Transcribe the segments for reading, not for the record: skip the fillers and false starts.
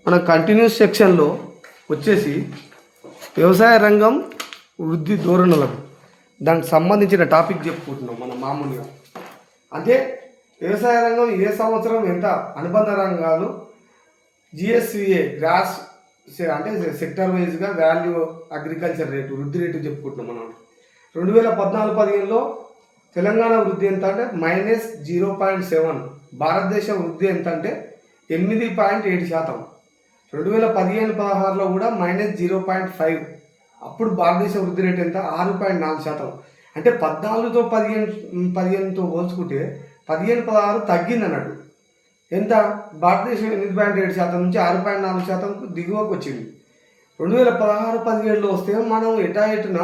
మన కంటిన్యూస్ సెక్షన్లో వచ్చేసి వ్యవసాయ రంగం వృద్ధి ధోరణులకు దానికి సంబంధించిన టాపిక్ చెప్పుకుంటున్నాం మనం మామూలుగా. అంటే వ్యవసాయ రంగం ఏ సంవత్సరం ఎంత అనుబంధ రంగాలు జిఎస్విఏ గ్రాస్ అంటే సెక్టర్ వైజ్గా వాల్యూ అగ్రికల్చర్ రేటు వృద్ధి రేటు చెప్పుకుంటున్నాం మనం. 2014-15లో తెలంగాణ వృద్ధి ఎంత అంటే -0.7, భారతదేశ వృద్ధి ఎంత అంటే 8.7%. 2015-16లో కూడా -0.5, అప్పుడు భారతదేశ వృద్ధి రేటు ఎంత 6.4%. అంటే 14తో 15తో పోల్చుకుంటే 15-16 తగ్గింది అన్నట్టు. ఎంత భారతదేశం 8.7% నుంచి 6.4% దిగువకు వచ్చింది. 2016-17లో వస్తే మనం ఎటున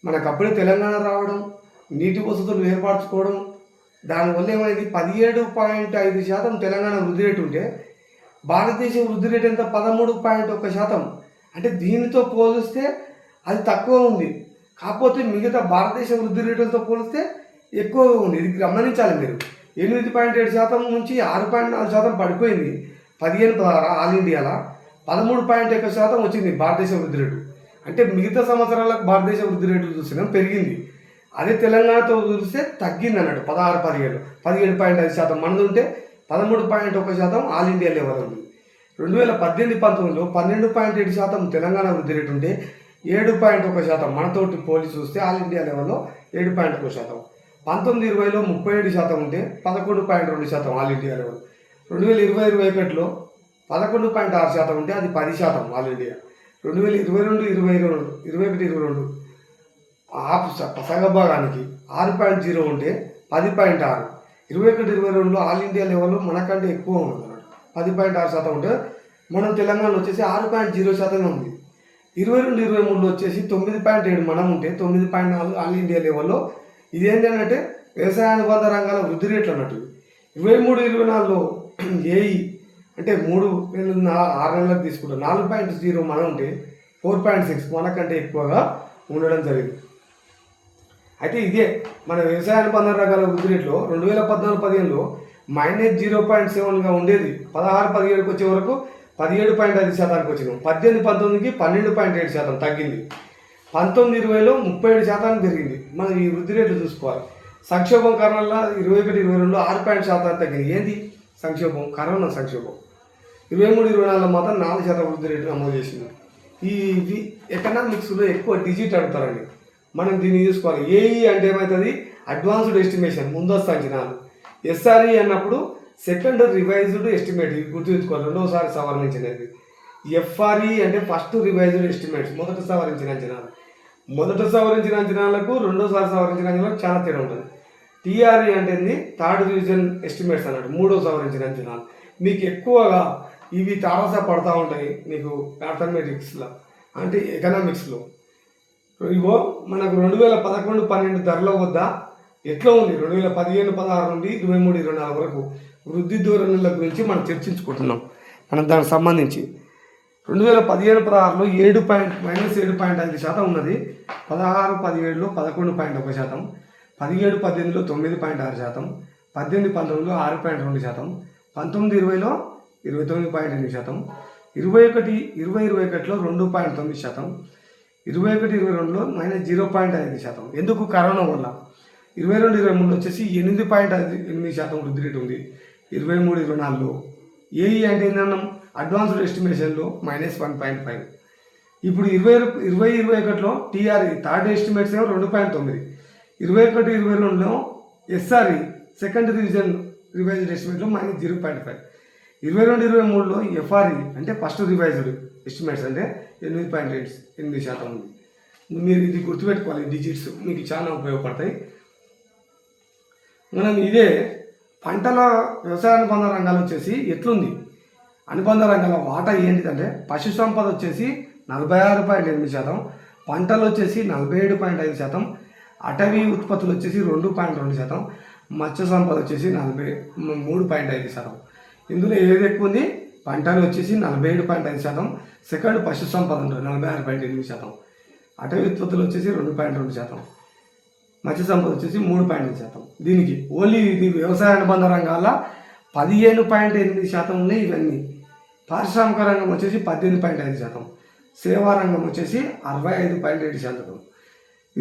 మనకు అప్పుడే తెలంగాణ రావడం, నీటి వసతులు ఏర్పరచుకోవడం, దానివల్ల ఏమైంది 17.5% తెలంగాణ వృద్ధి రేటు ఉంటే భారతదేశ వృద్ధి రేటు ఎంత 13.1%. అంటే దీనితో పోలిస్తే అది తక్కువ ఉంది. కాకపోతే మిగతా భారతదేశ వృద్ధి రేటులతో పోలిస్తే ఎక్కువగా ఉంది. ఇది గమనించాలి మీరు. 8.7% నుంచి 6.4% పడిపోయింది 15-16 ఆల్ ఇండియాలో. 13.1% వచ్చింది భారతదేశ వృద్ధి రేటు. అంటే మిగతా సంవత్సరాలకు భారతదేశ వృద్ధి రేటు చూసినా పెరిగింది. అదే తెలంగాణతో చూస్తే తగ్గింది అన్నట్టు. 16-17 17.5% మనది ఉంటే 13.1% ఆల్ ఇండియా లెవెల్ ఉంది. 2018-19లో 12.7% తెలంగాణ వృద్ధి రేటు ఉంటే 7.1% మనతోటి పోలి చూస్తే ఆల్ ఇండియా లెవెల్లో 7.1%. 19-20లో 37% ఉంటే 11.2% ఆల్ ఇండియా లెవెల్. 2020-21లో 11.6% ఉంటే అది 10% ఆల్ ఇండియా. 2022-21-22 సగభాగానికి 6.0 ఉంటే 10.6. 21-22లో ఆల్ ఇండియా లెవెల్లో మనకంటే ఎక్కువ ఉంది అన్నమాట. 10.6% ఉంటే మనం తెలంగాణలో వచ్చేసి 6.0% ఉంది. 22-23లో వచ్చేసి 9.7 మనం ఉంటే 9.4 ఆల్ ఇండియా లెవెల్లో. ఇదేంటి అంటే వ్యవసాయ అనుబంధ రంగాల వృద్ధి రేట్లు అన్నట్టు. 23-24లో ఏఈ అంటే 6 నెలలకు తీసుకుంటాం 4.0 మనం ఉంటే 4.6 మనకంటే ఎక్కువగా ఉండడం జరిగింది. అయితే ఇదే మన వ్యవసాయ అనుబంధ రంగాల వృద్ధి రేట్లో 2014-15లో -0.7గా ఉండేది. 16-17కి వచ్చే వరకు 17.5%కి వచ్చినాం. 18-19కి 12.7% తగ్గింది. 19-20లో 37% పెరిగింది. మనం ఈ వృద్ధి రేట్లు చూసుకోవాలి. సంక్షోభం కారణంగా 21-22లో 6% తగ్గింది. ఏంది సంక్షోభం? కరోనా సంక్షోభం. 23-24లో మాత్రం 4% వృద్ధి రేటు నమోదు చేసింది. ఈ ఎకనామిక్స్లో ఎక్కువ డిజిట్ అడుగుతారండి. మనం దీన్ని చూసుకోవాలి. ఏఈ అంటే ఏమవుతుంది? అడ్వాన్స్డ్ ఎస్టిమేషన్, ముందస్తు అంచనాలు. ఎస్ఆర్ఈ అన్నప్పుడు సెకండ్ రివైజ్డ్ ఎస్టిమేట్, ఇది గుర్తుంచుకోవాలి, రెండోసారి సవరించినది. ఎఫ్ఆర్ఈ అంటే ఫస్ట్ రివైజ్డ్ ఎస్టిమేట్స్, మొదట సవరించిన అంచనాలు. మొదట సవరించిన అంచనాలకు రెండోసారి సవరించిన అంచనాలకు చాలా తేడా ఉంటుంది. టీఆర్ఈ అంటే థర్డ్ రివిజన్ ఎస్టిమేట్స్ అన్నట్టు, మూడో సవరించిన అంచనాలు. మీకు ఎక్కువగా ఇవి తారస పడతా ఉంటాయి మీకు మ్యాథమెటిక్స్లో అంటే ఎకనామిక్స్లో. ఇవో మనకు 2011-12 ధరల వద్ద ఎట్లా ఉంది 2015-16 నుండి 23-24 వరకు వృద్ధి ధోరణుల గురించి మనం చర్చించుకుంటున్నాం. మనం దానికి సంబంధించి 2015-16లో -7.5% ఉన్నది. 16-17లో 11.1%, 17-18లో 9.6%, 18-19లో 6.2%, 19-20లో 29.8%, 21-21లో 2.9%, 21-22లో -0.5%. ఎందుకు? కరోనా వల్ల. 22-23లో వచ్చేసి 8.8% వృద్ధి రేటు ఉంది. 23-24లో ఏఈ అంటే ఏంటన్నాం? అడ్వాన్స్డ్ ఎస్టిమేషన్లో -1.5. ఇప్పుడు 20-21లో టీఆర్ఈ థర్డ్ ఎస్టిమేట్స్ ఏమో 2.9. 21-22లో ఎస్ఆర్ఈ సెకండ్ రివైజ్డ్ ఎస్టిమేట్లో -0.5. 22-23లో ఎఫ్ఆర్ఈ అంటే ఫస్ట్ రివైజ్డ్ ఎస్టిమేట్స్ అంటే 8.8% ఉంది. మీరు ఇది గుర్తుపెట్టుకోవాలి. డిజిట్స్ మీకు చాలా ఉపయోగపడతాయి. మనం ఇదే పంటల వ్యవసాయ అనుబంధ రంగాలు వచ్చేసి ఎట్లుంది? అనుబంధ రంగాల వాటా ఏంటిదంటే పశు సంపద వచ్చేసి 46.8%, పంటలు వచ్చేసి 47.5%, అటవీ ఉత్పత్తులు వచ్చేసి 2.2%, మత్స్య సంపద వచ్చేసి 43.5%. ఇందులో ఏది ఎక్కువ ఉంది? పంటలు వచ్చేసి 47.5%, సెకండ్ పశు సంపద ఉంటుంది 46.8%, అటవీ ఉత్పత్తులు వచ్చేసి 2.2%, మత్స్య సంపద వచ్చేసి 3.8%. దీనికి ఓన్లీ ఇది వ్యవసాయ అనుబంధ రంగాల 15.8% ఉన్నాయి. ఇవన్నీ పారిశ్రామిక రంగం వచ్చేసి 18.5%, సేవా రంగం వచ్చేసి 65.7%.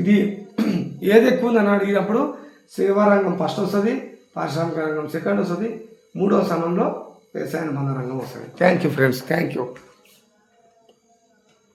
ఇది ఏది ఎక్కువ ఉందని అడిగినప్పుడు సేవా రంగం ఫస్ట్ వస్తుంది, పారిశ్రామిక రంగం సెకండ్ వస్తుంది, మూడవ స్థానంలో వ్యవసాయ అనుబంధ రంగం వస్తుంది. Thank you friends, thank you.